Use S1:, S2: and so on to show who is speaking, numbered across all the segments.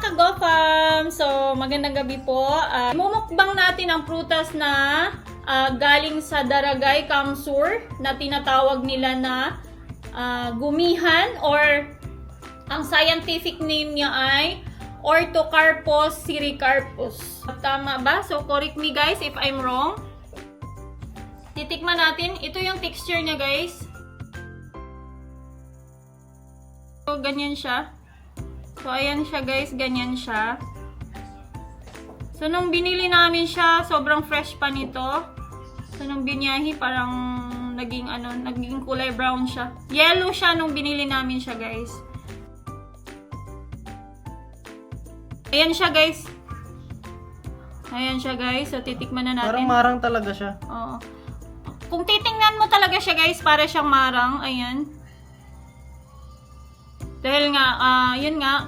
S1: ka-GoFam! So, magandang gabi po. Mumukbang natin ang prutas na galing sa Daragay, Kamsur na tinatawag nila na gumihan or ang scientific name niya ay Orthocarpus siricarpus. Tama ba? So, correct me guys if I'm wrong. Titikman natin. Ito yung texture niya guys. So, ganyan siya. So, ayan siya guys, ganyan siya. So, nung binili namin siya, sobrang fresh pa nito. So, nung binyahi, parang naging kulay brown siya. Yellow siya nung binili namin siya guys. Ayan siya guys. Ayan siya guys. So, titikman na natin.
S2: Parang marang talaga siya.
S1: Oo. Kung titingnan mo talaga siya guys, para siyang marang. Ayan. Dahil nga, yun nga,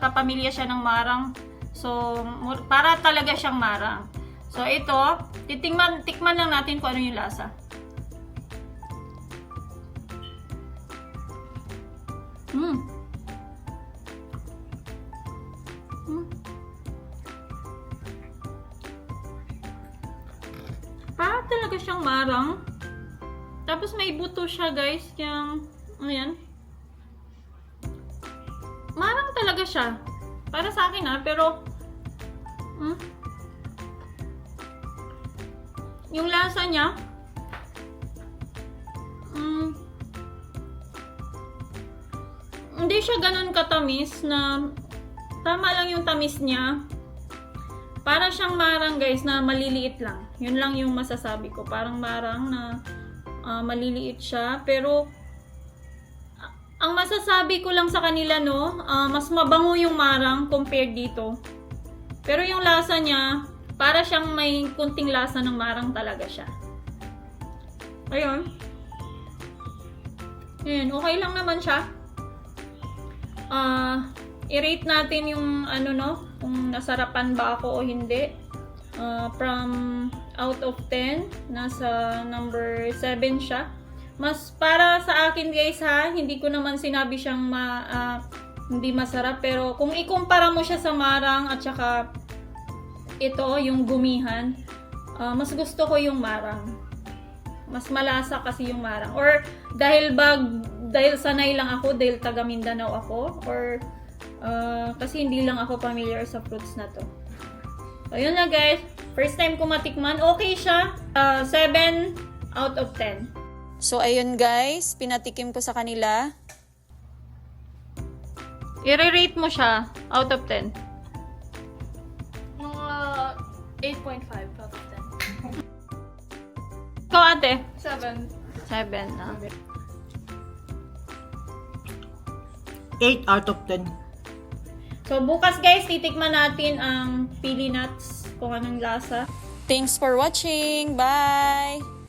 S1: kapamilya siya ng marang. So, para talaga siyang marang. So, ito, tikman lang natin kung ano yung lasa. Para talaga siyang marang. Tapos may buto siya guys. Yung, ayan. Marang talaga siya. Para sa akin pero yung lasa niya hindi siya ganun katamis na tama lang yung tamis niya. Para siyang marang guys na maliliit lang. Yun lang yung masasabi ko. Parang marang na maliliit siya. Pero ang masasabi ko lang sa kanila mas mabango yung marang compared dito. Pero yung lasa niya, para siyang may kunting lasa ng marang talaga siya. Ayun. Ayun, okay lang naman siya. I-rate natin yung kung nasarapan ba ako o hindi. From out of 10, nasa number 7 siya. Mas para sa akin guys hindi ko naman sinabi siyang hindi masarap. Pero kung ikumpara mo siya sa marang at saka ito, yung gumihan, mas gusto ko yung marang. Mas malasa kasi yung marang. Or dahil sanay lang ako, dahil taga Mindanao ako. Or kasi hindi lang ako familiar sa fruits na to. So yun na guys. First time ko matikman. Okay siya. 7 out of 10. So, ayun guys, pinatikim ko sa kanila. I-rate mo siya out of 10.
S3: Mga 8.5 out of 10.
S1: Ikaw ate?
S3: 7.
S1: 7.
S2: 8 out of 10.
S1: So, bukas guys, titikman natin ang pili nuts kung anong lasa. Thanks for watching. Bye!